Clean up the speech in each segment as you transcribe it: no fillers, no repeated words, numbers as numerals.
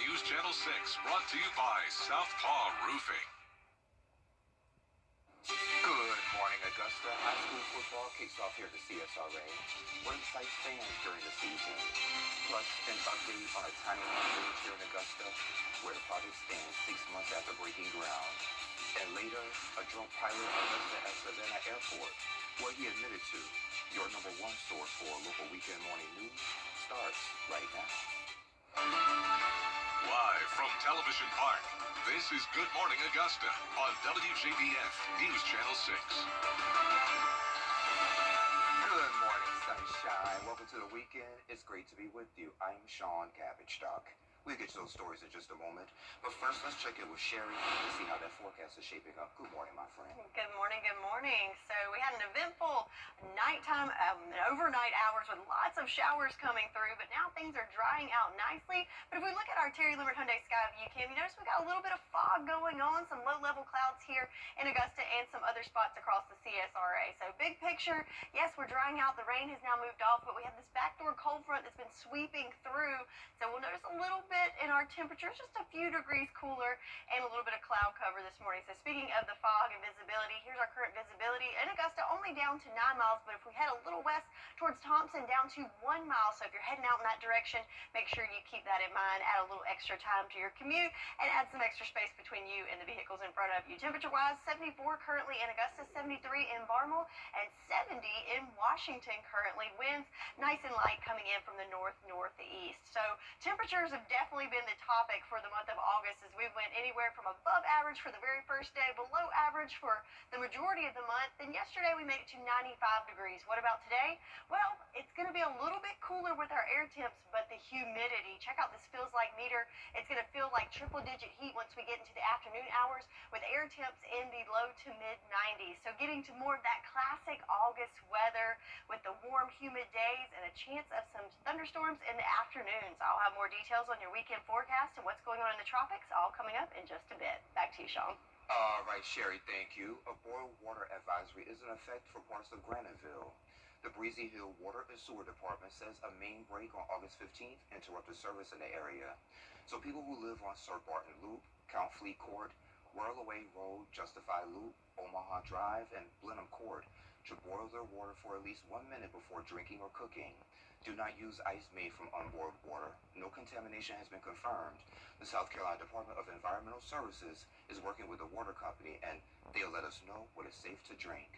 News Channel 6, brought to you by Southpaw Roofing. Good morning, Augusta. High school football kicks off here at the CSRA. What excites fans during the season? Plus, an update on a tiny village here in Augusta, where the project stands 6 months after breaking ground. And later, a drunk pilot arrested at Savannah Airport, where he admitted to. Your number one source for local weekend morning news starts right now. Live from Television Park, this is Good Morning Augusta on WJBF News Channel 6. Good morning, sunshine. Welcome to the weekend. It's great to be with you. I'm Sean Cabbage Stock. We'll get to those stories in just a moment. But first, let's check in with Sherry to see how that forecast is shaping up. Good morning, my friend. Good morning, good morning. So we had an eventful nighttime, overnight hours with lots of showers coming through, but now things are drying out nicely. But if we look at our Terry Limerick Hyundai Sky View Cam, you notice we got a little bit of fog going on, some low-level clouds here in Augusta and some other spots across the CSRA. So big picture, yes, we're drying out. The rain has now moved off, but we have this backdoor cold front that's been sweeping through. So we'll notice a little bit in our temperatures, just a few degrees cooler and a little bit of cloud cover this morning. So speaking of the fog and visibility, here's our current visibility in Augusta, only down to 9 miles, but if we head a little west towards Thompson, down to 1 mile. So if you're heading out in that direction, make sure you keep that in mind. Add a little extra time to your commute and add some extra space between you and the vehicles in front of you. Temperature-wise, 74 currently in Augusta, 73 in Barmel, and 70 in Washington currently. Winds nice and light coming in from the northeast. So temperatures have definitely been the topic for the month of August, as we went anywhere from above average for the very first day, below average for the majority of the month. Then yesterday we made it to 95 degrees. What about today? Well, it's going to be a little bit cooler with our air temps, but the humidity, check out this feels like meter. It's going to feel like triple-digit heat once we get into the afternoon hours with air temps in the low to mid 90s. So getting to more of that classic August weather with the warm, humid days and a chance of some thunderstorms in the afternoons. I'll have more details on your weekend forecast and what's going on in the tropics, all coming up in just a bit. Back to you, Sean. All right, Sherry, thank you. A boil water advisory is in effect for parts of Graniteville. The Breezy Hill Water and Sewer Department says a main break on August 15th interrupted service in the area. So people who live on Sir Barton Loop, Count Fleet Court, Whirlaway Road, Justify Loop, Omaha Drive, and Blenheim Court should boil their water for at least 1 minute before drinking or cooking. Do not use ice made from unboiled water. No contamination has been confirmed. The South Carolina Department of Environmental Services is working with the water company, and they'll let us know what is safe to drink.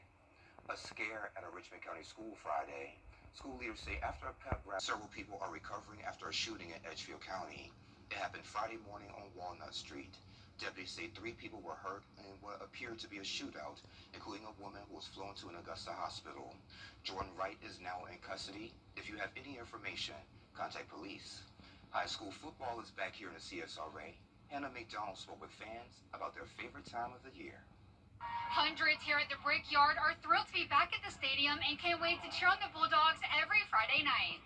A scare at a Richmond County school Friday. School leaders say after a pep rally, several people are recovering after a shooting in Edgefield County. It happened Friday morning on Walnut Street. Deputies say 3 people were hurt in what appeared to be a shootout, including a woman who was flown to an Augusta hospital. Jordan Wright is now in custody. If you have any information, contact police. High school football is back here in the CSRA. Hannah McDonald spoke with fans about their favorite time of the year. Hundreds here at the Brickyard are thrilled to be back at the stadium and can't wait to cheer on the Bulldogs every Friday night.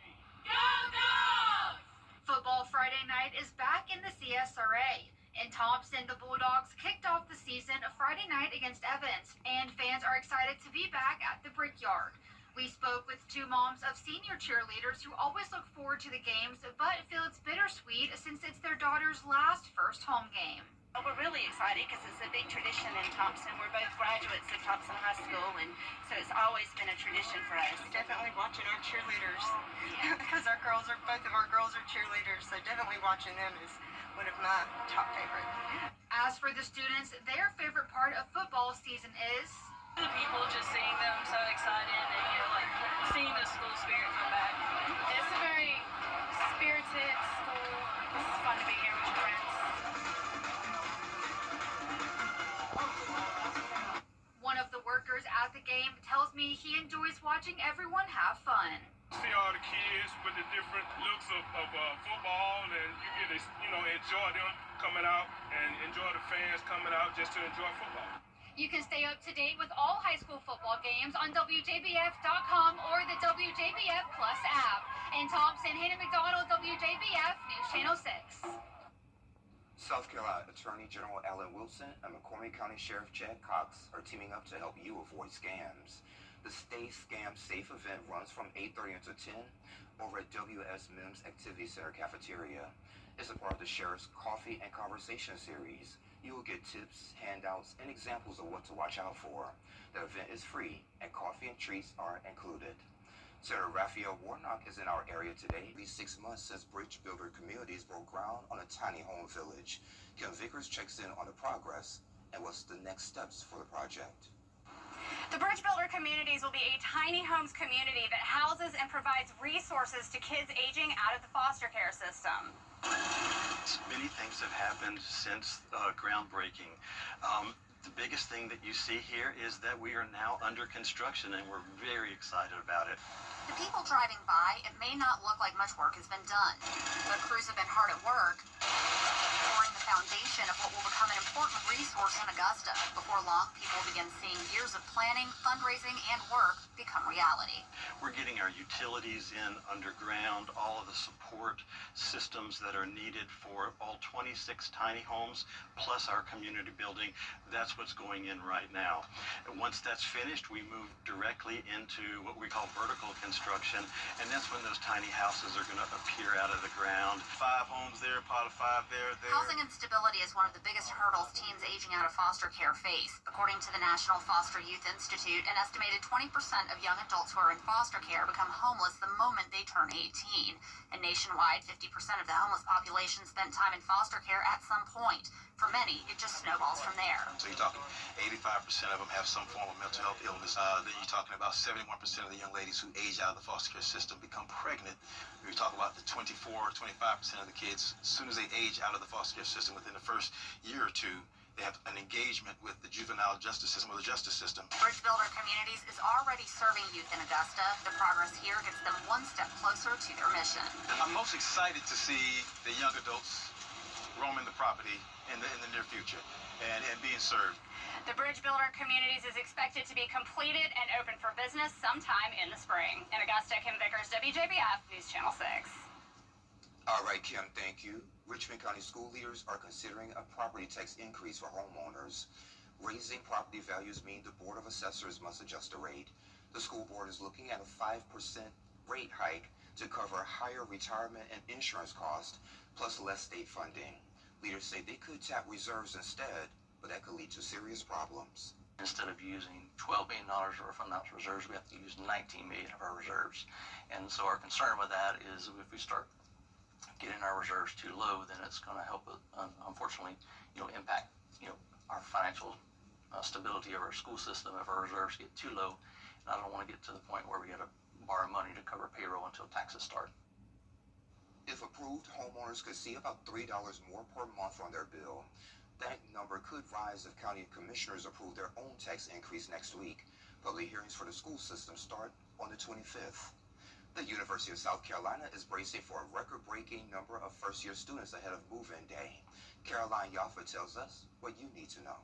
Go Dogs! Football Friday night is back in the CSRA. In Thompson, the Bulldogs kicked off the season Friday night against Evans, and fans are excited to be back at the Brickyard. We spoke with 2 moms of senior cheerleaders who always look forward to the games, but feel it's bittersweet since it's their daughter's last first home game. Well, we're really excited because it's a big tradition in Thompson. We're both graduates of Thompson High School, and so it's always been a tradition for us. Definitely watching our cheerleaders because both of our girls are cheerleaders, so definitely watching them is one of my top favorites. As for the students, their favorite part of football season is the people, just seeing them so excited and like seeing the school spirit come back. It's a very spirited school. It's fun to be here with your friends. One of the workers at the game tells me he enjoys watching everyone have fun. See all the kids with the different looks of football, and you get to enjoy them coming out and enjoy the fans coming out just to enjoy football. You can stay up to date with all high school football games on WJBF.com or the WJBF Plus app. In Thompson, Hannah McDonald, WJBF News Channel 6. South Carolina Attorney General Alan Wilson and McCormick County Sheriff Chad Cox are teaming up to help you avoid scams. The Stay Scam Safe event runs from 8:30 until 10 over at WS Mims Activity Center cafeteria. It's a part of the Sheriff's Coffee and Conversation series. You will get tips, handouts, and examples of what to watch out for. The event is free, and coffee and treats are included. Senator Raphael Warnock is in our area today. These 6 months since Bridge Builder Communities broke ground on a tiny home village. Kim Vickers checks in on the progress and what's the next steps for the project. The Bridge Builder Communities will be a tiny homes community that houses and provides resources to kids aging out of the foster care system. Many things have happened since groundbreaking. The biggest thing that you see here is that we are now under construction, and we're very excited about it. The people driving by, it may not look like much work has been done, but crews have been hard at work, pouring the foundation of what will become an important resource in Augusta. Before long, people begin seeing years of planning, fundraising, and work become reality. We're getting our utilities in underground, all of the support systems that are needed for all 26 tiny homes, plus our community building. That's what's going in right now. And once that's finished, we move directly into what we call vertical construction, and that's when those tiny houses are going to appear out of the ground. 5 homes there, pot of 5 there. Housing instability is one of the biggest hurdles teens aging out of foster care face. According to the National Foster Youth Institute, an estimated 20% of young adults who are in foster care become homeless the moment they turn 18. And nationwide, 50% of the homeless population spent time in foster care at some point. For many, it just snowballs from there. So you're talking 85% of them have some form of mental health illness. Then you're talking about 71% of the young ladies who age out of the foster care system become pregnant. We talk about the 24, 25% of the kids, as soon as they age out of the foster care system within the first year or two, they have an engagement with the juvenile justice system or the justice system. Bridge Builder Communities is already serving youth in Augusta. The progress here gets them one step closer to their mission. I'm most excited to see the young adults roaming the property in the near future and being served. The Bridge Builder Communities is expected to be completed and open for business sometime in the spring. In Augusta, Kim Vickers, WJBF, News Channel 6. All right, Kim, thank you. Richmond County school leaders are considering a property tax increase for homeowners. Raising property values mean the Board of Assessors must adjust the rate. The school board is looking at a 5% rate hike to cover higher retirement and insurance costs, plus less state funding. Leaders say they could tap reserves instead, but that could lead to serious problems. Instead of using $12 million of our fund balance reserves, we have to use $19 million of our reserves. And so our concern with that is if we start getting our reserves too low, then it's going to help, unfortunately, impact, our financial stability of our school system if our reserves get too low. And I don't want to get to the point where we got to borrow money to cover payroll until taxes start. If approved, homeowners could see about $3 more per month on their bill. That number could rise if county commissioners approve their own tax increase next week. Public hearings for the school system start on the 25th. The University of South Carolina is bracing for a record-breaking number of first-year students ahead of move-in day. Caroline Yaffa tells us what you need to know.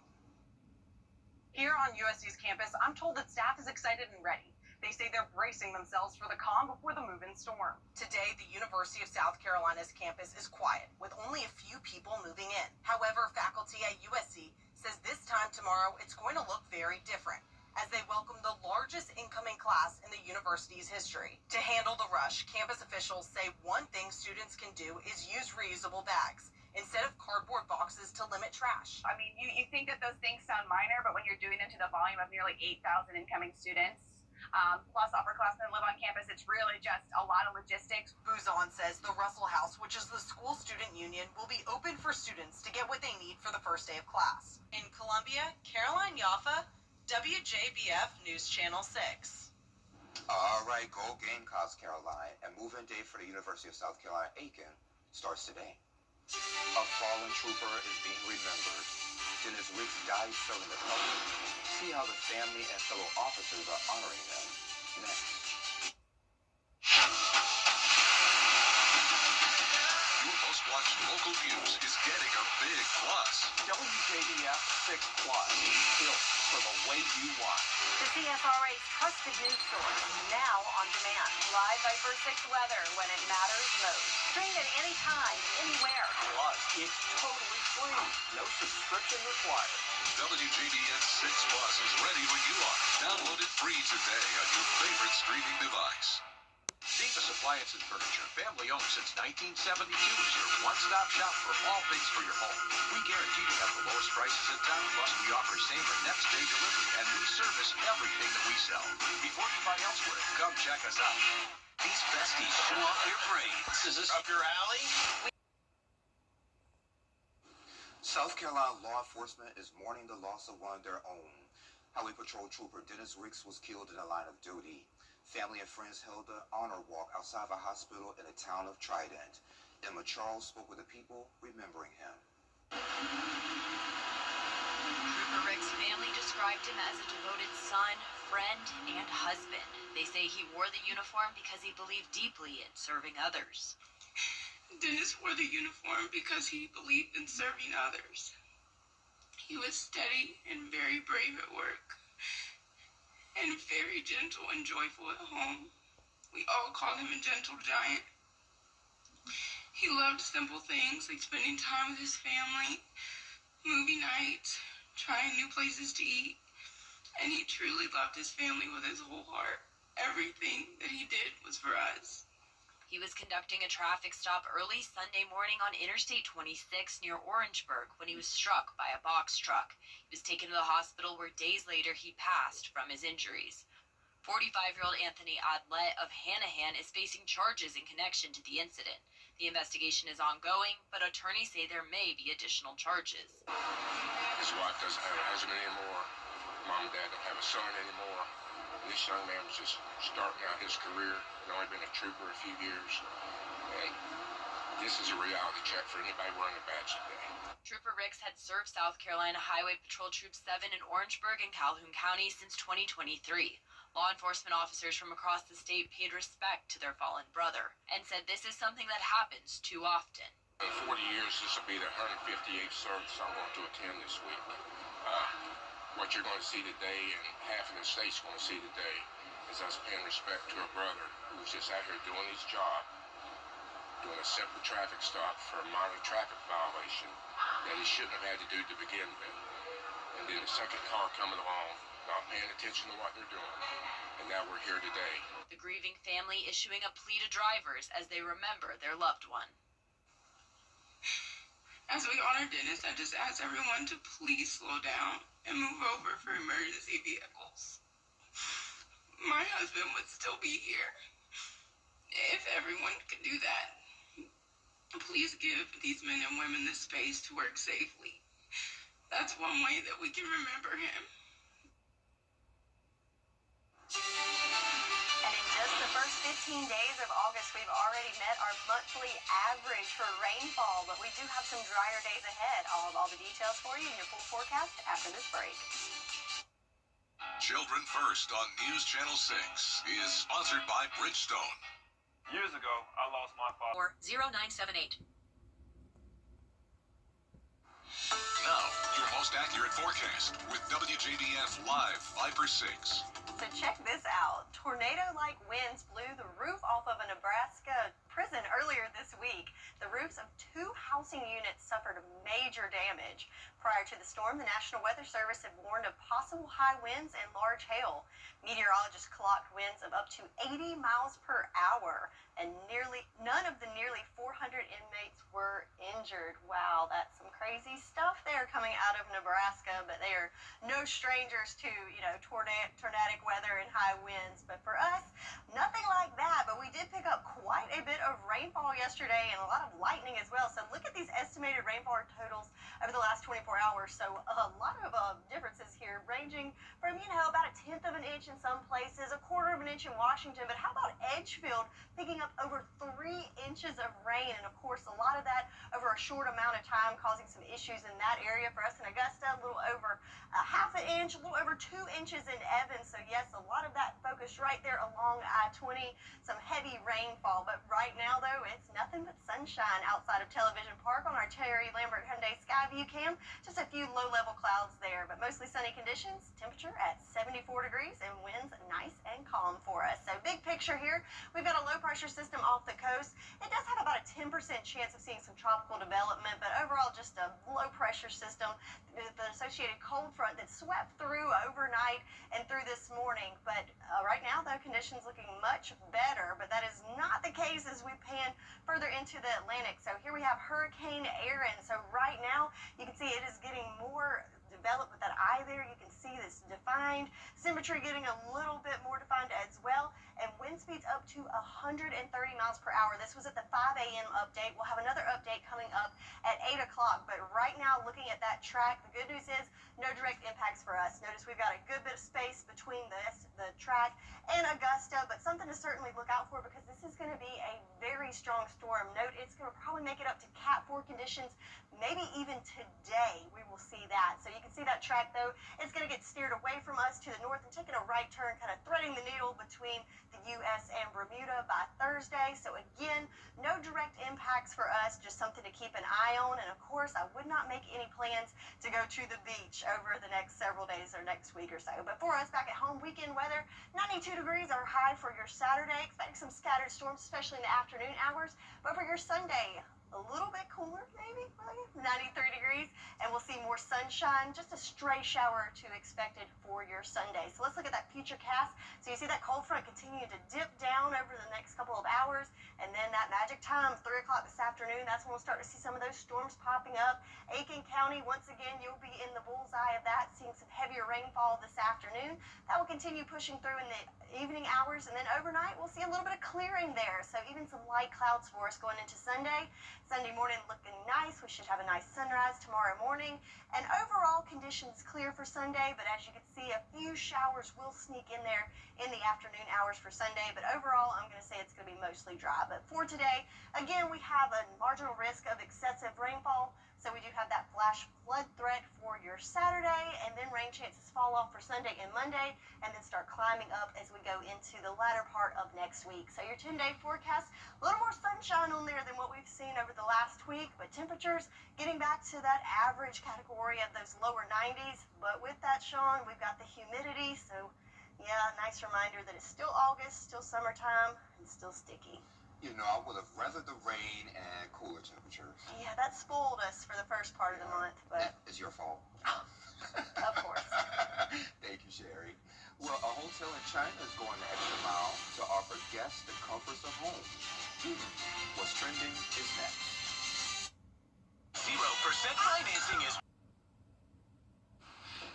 Here on USC's campus, I'm told that staff is excited and ready. They say they're bracing themselves for the calm before the move-in storm. Today, the University of South Carolina's campus is quiet, with only a few people moving in. However, faculty at USC says this time tomorrow it's going to look very different, as they welcome the largest incoming class in the university's history. To handle the rush, campus officials say one thing students can do is use reusable bags instead of cardboard boxes to limit trash. I mean, you think that those things sound minor, but when you're doing them to the volume of nearly 8,000 incoming students, plus upperclassmen live on campus, it's really just a lot of logistics. Buzan says the Russell House, which is the school student union, will be open for students to get what they need for the first day of class. In Columbia, Caroline Yaffa, WJBF News Channel 6. All right, go Gamecocks, Caroline. And move-in day for the University of South Carolina, Aiken, starts today. A fallen trooper is being remembered. Dennis Ricks died serving the public. See how the family and fellow officers are honoring them next. Your most-watched local news is getting a big plus. WJBF 6 Plus, built for the way you watch. The CSRA's trusted news source, now on demand. Live Viper 6 weather when it matters most. Stream it anytime, anywhere. Plus, it's totally free. No subscription required. WJBF 6 Plus is ready when you are. Download it free today on your favorite streaming device. Davis Appliance and Furniture, family owned since 1972, is your one-stop shop for all things for your home. We guarantee to have the lowest prices in town, plus we offer same or next day delivery, and we service everything that we sell. Before you buy elsewhere, come check us out. These besties show off your brains. Is this up your alley? South Carolina law enforcement is mourning the loss of one of their own. Highway Patrol Trooper Dennis Ricks was killed in the line of duty. Family and friends held an honor walk outside of a hospital in the town of Trident. Emma Charles spoke with the people remembering him. Trooper Rick's family described him as a devoted son, friend, and husband. They say he wore the uniform because he believed deeply in serving others. Dennis wore the uniform because he believed in serving others. He was steady and very brave at work, and very gentle and joyful at home. We all called him a gentle giant. He loved simple things like spending time with his family, movie nights, trying new places to eat, and he truly loved his family with his whole heart. Everything that he did was for us. He was conducting a traffic stop early Sunday morning on Interstate 26 near Orangeburg when he was struck by a box truck. He was taken to the hospital where days later he passed from his injuries. 45-year-old Anthony Adlet of Hanahan is facing charges in connection to the incident. The investigation is ongoing, but attorneys say there may be additional charges. His wife doesn't have a husband anymore. Mom and dad don't have a son anymore. And this young man was just starting out his career. He'd only been a trooper a few years. And this is a reality check for anybody wearing a badge today. Trooper Ricks had served South Carolina Highway Patrol Troop 7 in Orangeburg and Calhoun County since 2023. Law enforcement officers from across the state paid respect to their fallen brother and said this is something that happens too often. In 40 years, this will be the 158th service I'm going to attend this week. What you're going to see today, and half of the state's going to see today, is us paying respect to a brother who was just out here doing his job, doing a simple traffic stop for a minor traffic violation that he shouldn't have had to do to begin with. And then the second car coming along, not paying attention to what they're doing. And now we're here today. The grieving family issuing a plea to drivers as they remember their loved one. As we honor Dennis, I just ask everyone to please slow down and move over for emergency vehicles. My husband would still be here if everyone could do that. Please give these men and women the space to work safely. That's one way that we can remember him. And in just the first 15 days of August, we've already met our monthly average for rainfall, but we do have some drier days ahead. I'll have all the details for you in your full forecast after this break. Children First on News Channel 6 is sponsored by Bridgestone. Years ago, I lost my father. Or 0978. Now, your most accurate forecast with WJBF Live 5/6. So check this out. Tornado-like winds blew the roof off of a Nebraska prison earlier this week. The roofs of 2 housing units suffered major damage. Prior to the storm, the National Weather Service had warned of possible high winds and large hail. Meteorologists clocked winds of up to 80 miles per hour, and none of the nearly 400 inmates were injured. Wow, that's some crazy stuff there coming out of Nebraska, but they are no strangers to, tornadic weather and high winds. But for us, nothing like that, but we did pick up quite a bit of rainfall yesterday and a lot of lightning as well. So look at these estimated rainfall totals over the last 24 hours. So a lot of differences here, ranging from, about 1/10 of an inch in some places, 1/4 of an inch in Washington. But how about Edgefield picking up over 3 inches of rain? And of course, a lot of that over a short amount of time, causing some issues in that area. For us in Augusta, a little over 1/2 1/2 inch, a little over 2 inches in Evans. So yes, a lot of that focused right there along I-20. Some heavy rainfall, but right now though, it's nothing but sunshine outside of Television Park on our Terry Lambert Hyundai Skyview cam. Just a few low-level clouds there, but mostly sunny conditions. Temperature at 74 degrees and winds nice and calm for us. So big picture here, we've got a low-pressure system off the coast. It does have about a 10% chance of seeing some tropical development, but overall just a low-pressure system with an associated cold front that swept through overnight and through this morning. But right now, though, conditions looking much better, but that is not the case as we pan further into the Atlantic. So here we have Hurricane Aaron. So right now, you can see it is getting more developed with that eye there. You can see this defined. Symmetry getting a little bit more defined as well. And wind speeds up to 130 miles per hour. This was at the 5 a.m. update. We'll have another update coming up at 8 o'clock. But right now, looking at that track, the good news is no direct impacts for us. Notice we've got a good bit of space between the track and Augusta, but something to certainly look out for because this is going to be a very strong storm. Note it's going to probably make it up to Cat 4 conditions, maybe even today we will see that. So you can see that track though, it's going to get steered away from us to the north and taking a right turn, kind of threading the needle between the U.S. and Bermuda by Thursday. So again, no direct impacts for us, just something to keep an eye on. And of course, I would not make any plans to go to the beach over the next several days or next week or so. But for us back at home, weekend weather, 92 degrees are high for your Saturday. Expecting some scattered storms, especially in the afternoon hours. But for your Sunday, a little bit cooler, maybe, 93 degrees, and we'll see more sunshine, just a stray shower or two expected for your Sunday. So let's look at that future cast. So you see that cold front continuing to dip down over the next couple of hours, and then that magic time, 3 o'clock this afternoon, that's when we'll start to see some of those storms popping up. Aiken County, once again, you'll be in the bullseye of that, seeing some heavier rainfall this afternoon. That will continue pushing through in the evening hours, and then overnight, we'll see a little bit of clearing there. So even some light clouds for us going into Sunday. Sunday morning looking nice. We should have a nice sunrise tomorrow morning. And overall conditions clear for Sunday, but as you can see, a few showers will sneak in there in the afternoon hours for Sunday. But overall, I'm going to say it's going to be mostly dry. But for today, again, we have a marginal risk of excessive rainfall. So we do have that flash flood threat for your Saturday, and then rain chances fall off for Sunday and Monday, and then start climbing up as we go into the latter part of next week. So your 10-day forecast, a little more sunshine on there than what we've seen over the last week, but temperatures getting back to that average category of those lower 90s. But with that, Sean, we've got the humidity, so yeah, nice reminder that it's still August, still summertime, and still sticky. You know, I would have rathered the rain and cooler temperatures. Yeah, that spoiled us for the first part of the month, but It's your fault. of course. Thank you, Sherry. Well, a hotel in China is going the extra mile to offer guests the comforts of home. What's trending is next. 0% financing is...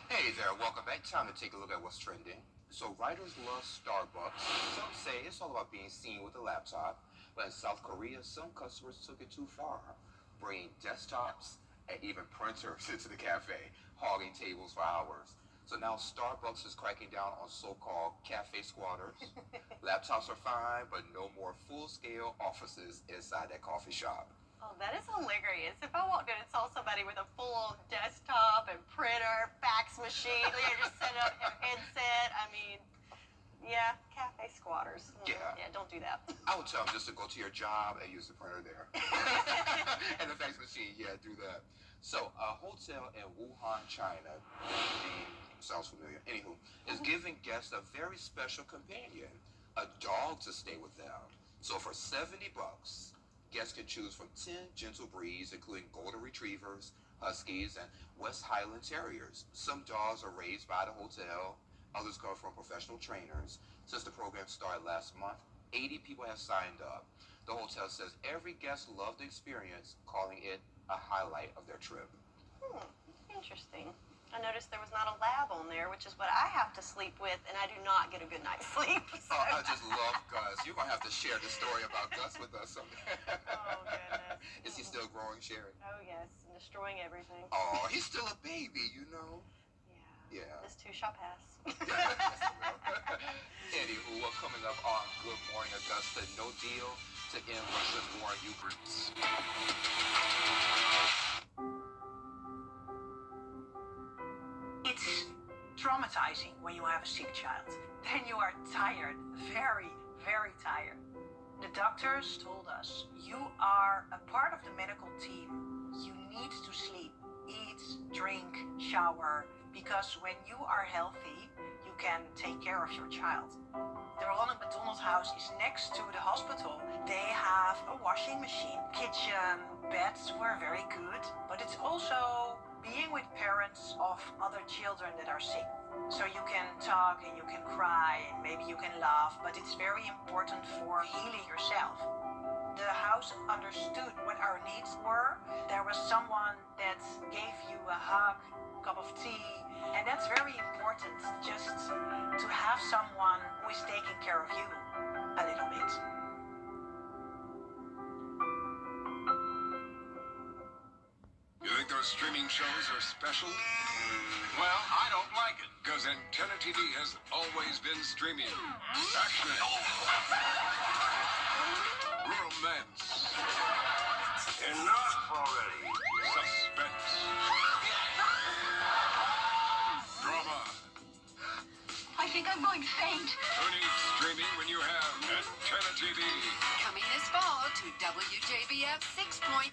Hey there, welcome back. Time to take a look at what's trending. So writers love Starbucks. Some say it's all about being seen with a laptop. But in South Korea, some customers took it too far, bringing desktops and even printers into the cafe, hogging tables for hours. So now Starbucks is cracking down on so-called cafe squatters. Laptops are fine, but no more full-scale offices inside that coffee shop. Oh, that is hilarious. If I walked in and saw somebody with a full desktop and printer, fax machine, they just set up their headset, I mean, yeah, cafe squatters. Yeah, don't do that. I would tell them just to go to your job and use the printer there. And the fax machine, yeah, do that. So, a hotel in Wuhan, China, sounds familiar, anywho, is giving guests a very special companion, a dog to stay with them. So for $70, guests can choose from 10 gentle breeds, including golden retrievers, huskies, and West Highland terriers. Some dogs are raised by the hotel. Others come from professional trainers. Since the program started last month, 80 people have signed up. The hotel says every guest loved the experience, calling it a highlight of their trip. Interesting. I noticed there was not a lab on there, which is what I have to sleep with, and I do not get a good night's sleep. So. Oh, I just love Gus. You're going to have to share the story about Gus with us someday. Oh, goodness. Is he still growing, Sherry? Oh, yes, and destroying everything. Oh, he's still a baby, you know? Yeah. This too shall pass. Anywho, what's coming up on Good Morning Augusta? No deal to end Russia's war in Ukraine. It's traumatizing when you have a sick child. Then you are tired, very, very tired. The doctors told us, you are a part of the medical team. You need to sleep, eat, drink, shower, because when you are healthy, you can take care of your child. The Ronald McDonald House is next to the hospital. They have a washing machine, kitchen, beds were very good, but it's also being with parents of other children that are sick. So you can talk and you can cry and maybe you can laugh, but it's very important for healing yourself. The house understood what our needs were. There was someone that gave you a hug, cup of tea, and that's very important, just to have someone who is taking care of you a little bit. You think those streaming shows are special? Well, I don't like it, because Antenna TV has always been streaming. Action! Romance. Enough already. Suspense. Drama. I think I'm going to faint. Who needs streaming when you have Antenna TV? Coming this fall to WJBF 6.3.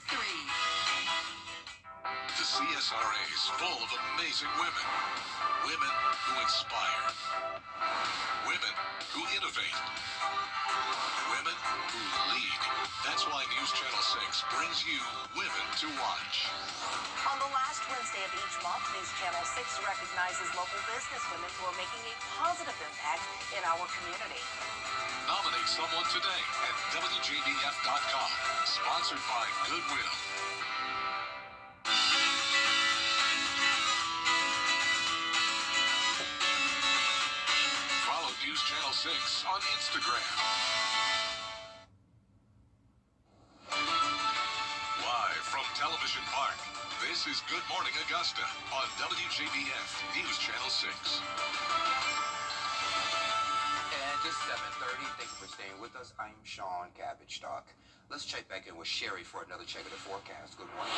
The CSRA is full of amazing women. Women who inspire. Women who innovate. Women who lead. That's why News Channel 6 brings you Women to Watch. On the last Wednesday of each month, News Channel 6 recognizes local businesswomen who are making a positive impact in our community. Nominate someone today at WJBF.com. Sponsored by Goodwill. Follow News Channel 6 on Instagram. Live from Television Park, this is Good Morning Augusta on WJBF News Channel 6. And it's 7:30. Thank you for staying with us. I'm Sean Cabbage-Stock. Let's check back in with Sherry for another check of the forecast. Good morning.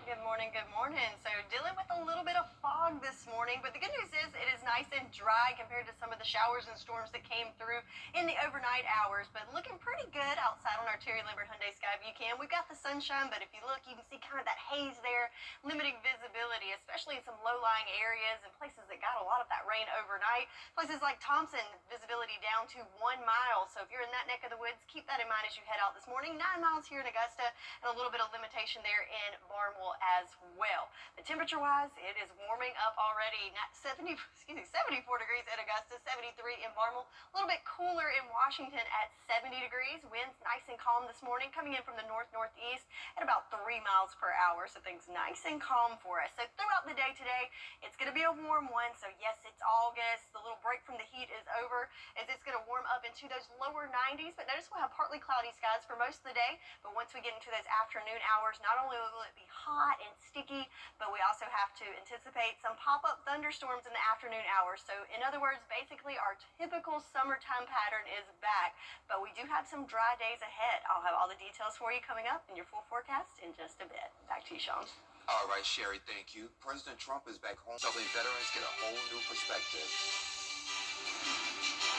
Good morning, good morning. So dealing with a little bit of fog this morning, but the good news is it is nice and dry compared to some of the showers and storms that came through in the overnight hours, but looking pretty good outside on our Terry Lambert Hyundai Skyview cam. We've got the sunshine, but if you look, you can see kind of that haze there, limiting visibility, especially in some low-lying areas and places that got a lot of that rain overnight. Places like Thompson, visibility down to 1 mile. So if you're in that neck of the woods, keep that in mind as you head out this morning. 9 miles here in Augusta and a little bit of limitation there in Barnwell as well. The temperature-wise, it is warming up already. 74 degrees in Augusta, 73 in Barnwell. A little bit cooler in Washington at 70 degrees. Winds nice and calm this morning, coming in from the north-northeast at about 3 miles per hour. So things nice and calm for us. So throughout the day today, it's going to be a warm one. So yes, it's August. The little break from the heat is over as it's going to warm up into those lower 90s. But notice we'll have partly cloudy skies for most of the day. But once we get into those afternoon hours, not only will it be hot and sticky, but we also have to anticipate some pop-up thunderstorms in the afternoon hours. So in other words, basically our typical summertime pattern is back, but we do have some dry days ahead. I'll have all the details for you coming up in your full forecast in just a bit. Back to you, Sean. All right, Sherry, thank you. President Trump is back home, helping veterans get a whole new perspective.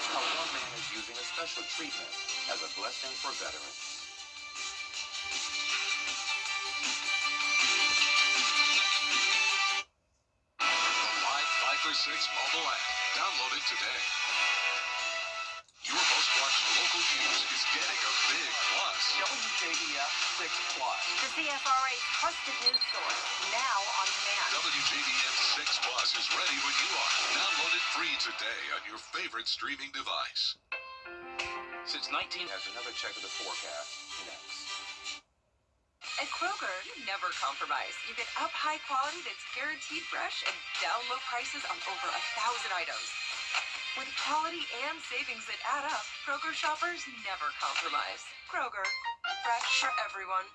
How one man is using a special treatment as a blessing for veterans. The 6 mobile app. Download it today. Your most watched local news is getting a big plus. WJBF 6 Plus. The CSRA's trusted news source, now on demand. WJBF 6 Plus is ready when you are. Download it free today on your favorite streaming device. Since 19 has another check of the forecast next. At Kroger, you never compromise. You get up high quality that's guaranteed fresh and down low prices on over 1,000 items. With quality and savings that add up, Kroger shoppers never compromise. Kroger, fresh for everyone.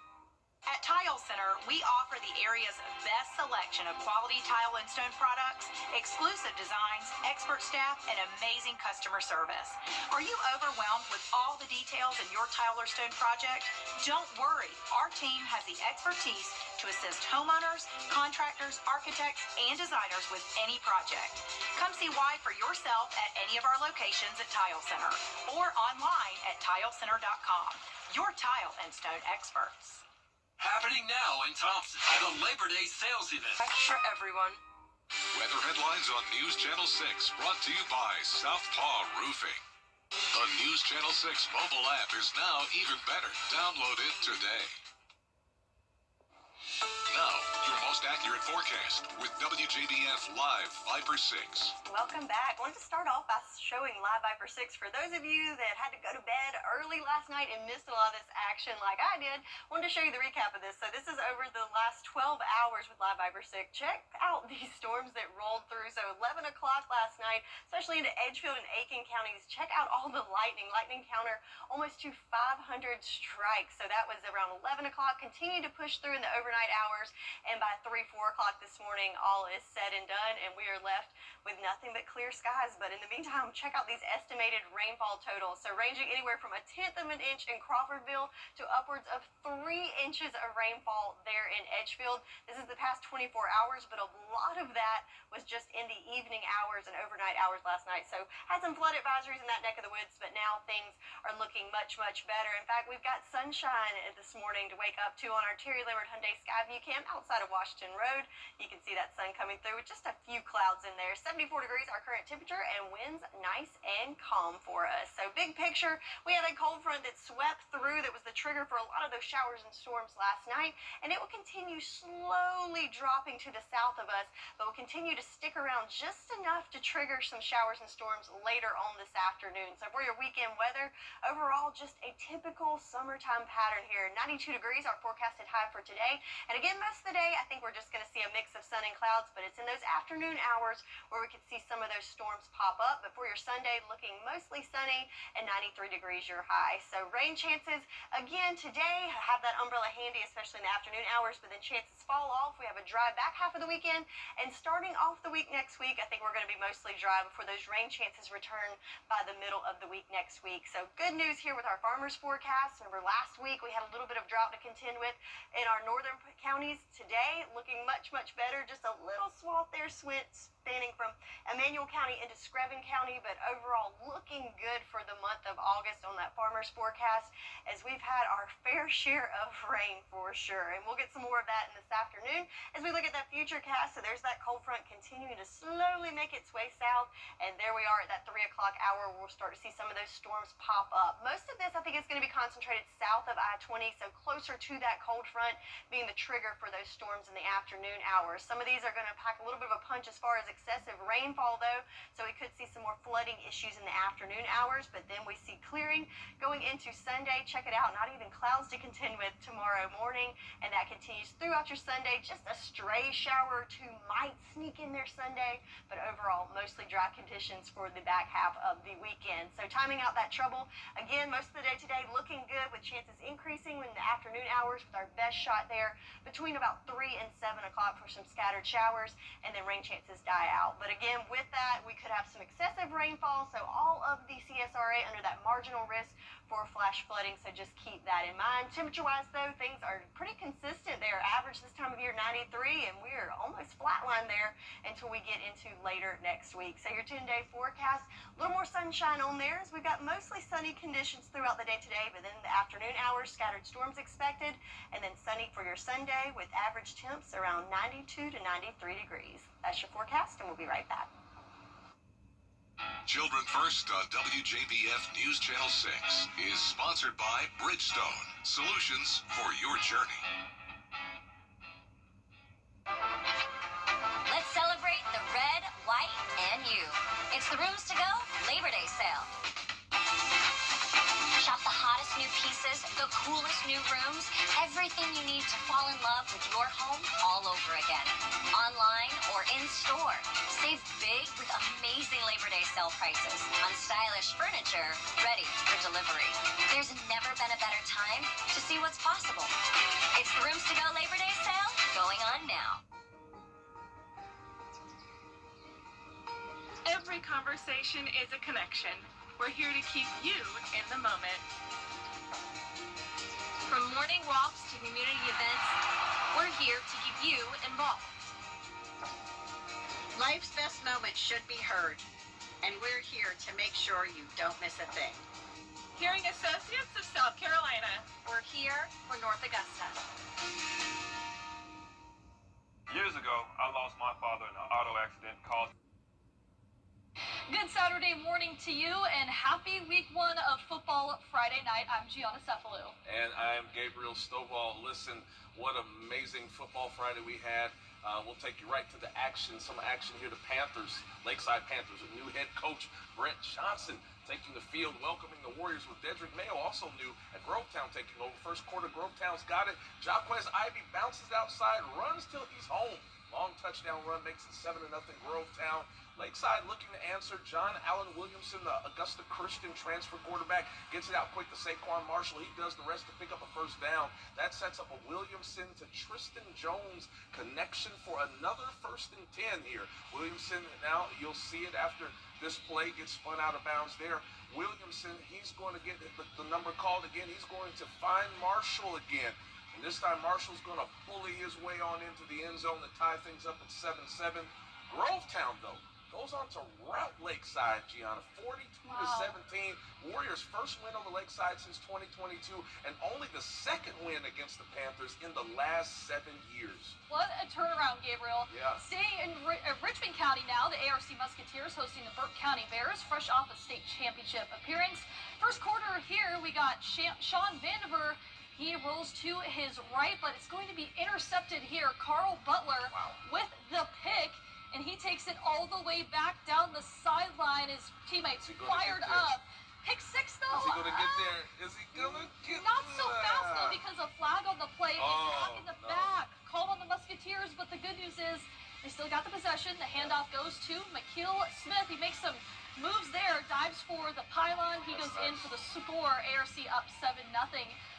At Tile Center, we offer the area's best selection of quality tile and stone products, exclusive designs, expert staff, and amazing customer service. Are you overwhelmed with all the details in your tile or stone project? Don't worry. Our team has the expertise to assist homeowners, contractors, architects, and designers with any project. Come see why for yourself at any of our locations at Tile Center or online at tilecenter.com. Your tile and stone experts. Happening now in Thompson, the Labor Day sales event. For everyone. Weather headlines on News Channel 6, brought to you by Southpaw Roofing. The News Channel 6 mobile app is now even better. Download it today. Now, your most accurate forecast with WJBF Live Viper 6. Welcome back. I wanted to start off by showing Live Viper 6 for those of you that had to go to bed early last night and missed a lot of this action like I did. I wanted to show you the recap of this. So this is over the last 12 hours with Live Viper 6. Check out these storms that rolled through. So 11 o'clock last night, especially into Edgefield and Aiken counties. Check out all the lightning. Lightning counter almost to 500 strikes. So that was around 11 o'clock. Continued to push through in the overnight hours. And by 3, 4 o'clock this morning, all is said and done, and we are left with nothing but clear skies. But in the meantime, check out these estimated rainfall totals. So ranging anywhere from 1/10 of an inch in Crawfordville to upwards of 3 inches of rainfall there in Edgefield. This is the past 24 hours, but a lot of that was just in the evening hours and overnight hours last night. So had some flood advisories in that neck of the woods, but now things are looking much, much better. In fact, we've got sunshine this morning to wake up to on our Terry Leonard Hyundai Skyview Cam outside of Washington Road. You can see that sun coming through with just a few clouds in there. 74 degrees our current temperature, and winds nice and calm for us. So big picture, we had a cold front that swept through that was the trigger for a lot of those showers and storms last night, and it will continue slowly dropping to the south of us, but will continue to stick around just enough to trigger some showers and storms later on this afternoon. So for your weekend weather, overall just a typical summertime pattern here. 92 degrees our forecasted high for today, and again most of the day I think we're just going to see a mix of sun and clouds, but it's in those afternoon hours where we could see some of those storms pop up. But for your Sunday, looking mostly sunny and 93 degrees your high. So rain chances again today, have that umbrella handy, especially in the afternoon hours, but then chances fall off. We have a dry back half of the weekend, and starting off the week next week, I think we're going to be mostly dry before those rain chances return by the middle of the week next week. So good news here with our farmers forecast. Remember last week we had a little bit of drought to contend with in our northern counties. Today looking much, much better. Just a little swath there spanning from Emmanuel County into Screven County, but overall looking good for the month of August on that farmer's forecast, as we've had our fair share of rain for sure. And we'll get some more of that in this afternoon as we look at that future cast. So there's that cold front continuing to slowly make its way south, and there we are at that 3 o'clock hour where we'll start to see some of those storms pop up. Most of this I think is going to be concentrated south of I-20, so closer to that cold front being the trigger for those storms in the afternoon hours. Some of these are going to pack a little bit of a punch as far as excessive rainfall though, so we could see some more flooding issues in the afternoon hours, but then we see clearing going into Sunday. Check it out, not even clouds to contend with tomorrow morning, and that continues throughout your Sunday. Just a stray shower or two might sneak in there Sunday, but overall mostly dry conditions for the back half of the weekend. So timing out that trouble, again most of the day today looking good with chances increasing in the afternoon hours, with our best shot there between about 3 and 7 o'clock for some scattered showers, and then rain chances die out. But again, with that, we could have some excessive rainfall, so all of the CSRA under that marginal risk for flash flooding, so just keep that in mind. Temperature-wise, though, things are pretty consistent. They are average this time of year 93, and we are almost flatline there until we get into later next week. So your 10-day forecast, a little more sunshine on there, as we've got mostly sunny conditions throughout the day today, but then in the afternoon hours, scattered storms expected, and then sunny for your Sunday with average temps around 92 to 93 degrees. That's your forecast, and we'll be right back. Children First on WJBF News Channel 6 is sponsored by Bridgestone, solutions for your journey. Let's celebrate the red, white, and you. It's the Rooms to Go Labor Day sale. Shop the hottest new pieces, the coolest new rooms, everything you need to fall in love with your home all over again. Online or in store. Save big with amazing Labor Day sale prices on stylish furniture ready for delivery. There's never been a better time to see what's possible. It's the Rooms to Go Labor Day sale going on now. Every conversation is a connection. We're here to keep you in the moment. From morning walks to community events, We're here to keep you involved. Life's best moments should be heard, and we're here to make sure you don't miss a thing. Hearing Associates of South Carolina. We're here for North Augusta. Years ago, I lost my father in an auto accident caused. Good Saturday morning to you, and happy week 1 of football Friday night. I'm Gianna Cephalou. And I am Gabriel Stovall. Listen, what amazing football Friday we had. We'll take you right to the action. Some action here. The Panthers, Lakeside Panthers, a new head coach, Brent Johnson, taking the field, welcoming the Warriors with Dedrick Mayo, also new at Grovetown taking over. First quarter, Grovetown's got it. Jaquez Ivy bounces outside, runs till he's home. Long touchdown run makes it 7-0 Grovetown. Lakeside looking to answer. John Allen Williamson, the Augusta Christian transfer quarterback, gets it out quick to Saquon Marshall. He does the rest to pick up a first down. That sets up a Williamson to Tristan Jones connection for another 1st and 10 here. Williamson, now you'll see it after this play gets spun out of bounds there. Williamson, he's going to get the number called again. He's going to find Marshall again. And this time Marshall's going to bully his way on into the end zone to tie things up at 7-7. Grovetown, though, goes on to rout Lakeside, Gianna, 42-17. Warriors' first win over Lakeside since 2022, and only the second win against the Panthers in the last 7 years. What a turnaround, Gabriel. Yeah. Staying in Richmond County now, the ARC Musketeers hosting the Burke County Bears, fresh off a state championship appearance. First quarter here, we got Sean Vandiver. He rolls to his right, but it's going to be intercepted here. Carl Butler with the pick. And he takes it all the way back down the sideline. His teammates fired up. Pick 6, though. Is he going to get there? Is he going to get Not so fast, though, because a flag on the play and back in the back. Called on the Musketeers, but the good news is they still got the possession. The handoff goes to McKeel Smith. He makes some moves there, dives for the pylon. He goes in for the score. ARC up 7-0.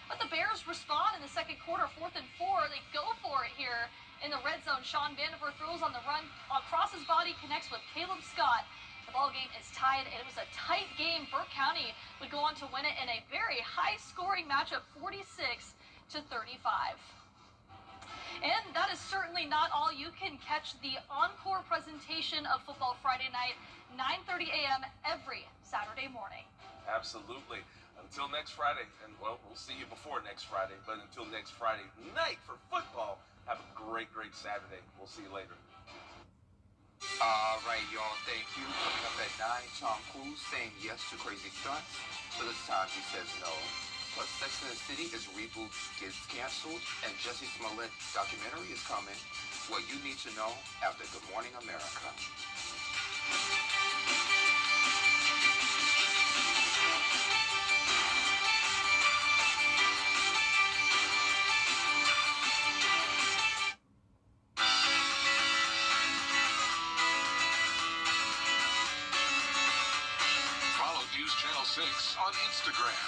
But the Bears respond in the second quarter, 4th and 4. They go for it here. In the red zone, Sean Vandiver throws on the run across his body, connects with Caleb Scott. The ball game is tied, and it was a tight game. Burke County would go on to win it in a very high-scoring matchup, 46-35. And that is certainly not all. You can catch the encore presentation of Football Friday night, 9:30 a.m. every Saturday morning. Absolutely. Until next Friday, and well, we'll see you before next Friday, but until next Friday night for football, have a great Saturday. We'll see you later. All right, y'all. Thank you. Coming up at 9, Tom Cruise saying yes to crazy stunts, but this time he says no. Plus, Sex and the City is reboot gets canceled, and Jussie Smollett's documentary is coming. What you need to know after Good Morning America. Channel 6 on Instagram.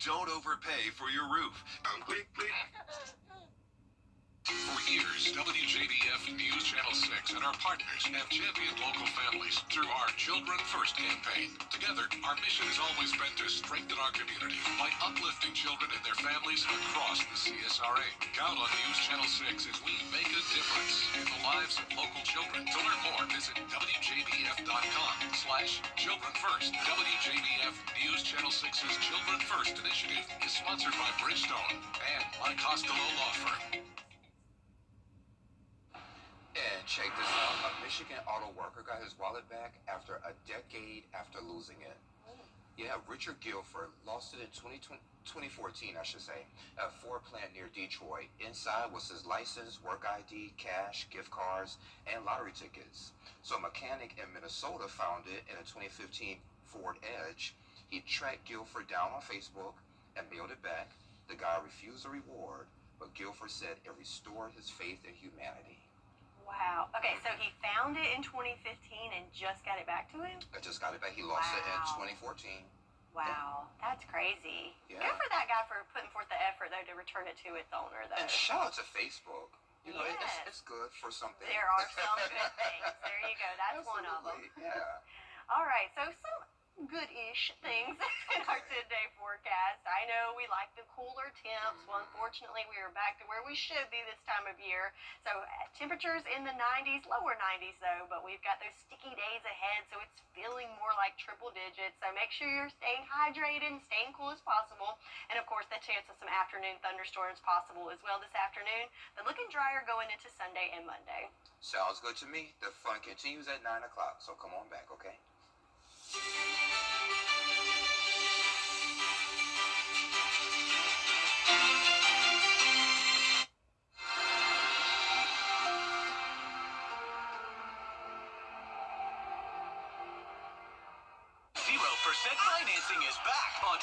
Don't overpay for your roof. For years, WJBF News Channel 6 and our partners have championed local families through our Children First campaign. Together, our mission has always been to strengthen our community by uplifting children and their families across the CSRA. Count on News Channel 6 as we make a difference in the lives of local children. To learn more, visit WJBF.com/Children First. WJBF News Channel 6's Children First initiative is sponsored by Bridgestone and my Costello Law Firm. And check this out. A Michigan auto worker got his wallet back after a decade after losing it. Yeah, Richard Guilford lost it in 2014, I should say, at a Ford plant near Detroit. Inside was his license, work ID, cash, gift cards, and lottery tickets. So a mechanic in Minnesota found it in a 2015 Ford Edge. He tracked Guilford down on Facebook and mailed it back. The guy refused the reward, but Guilford said it restored his faith in humanity. Wow. Okay, so he found it in 2015 and just got it back to him? I just got it back. He lost it in 2014. Wow, that's crazy. Yeah. Good for that guy for putting forth the effort, though, to return it to its owner, though. And shout out to Facebook. You know, Yes. it's good for something. There are some good things. There you go. That's one of them. Yeah. All right, so some good-ish things in our 10-day forecast. I know we like the cooler temps. Well, unfortunately, we are back to where we should be this time of year. So temperatures in the 90s, lower 90s though, but we've got those sticky days ahead, so it's feeling more like triple digits. So make sure you're staying hydrated and staying cool as possible. And of course, the chance of some afternoon thunderstorms possible as well this afternoon, but looking drier going into Sunday and Monday. Sounds good to me. The fun continues at 9 o'clock, so come on back, okay? Financing is back on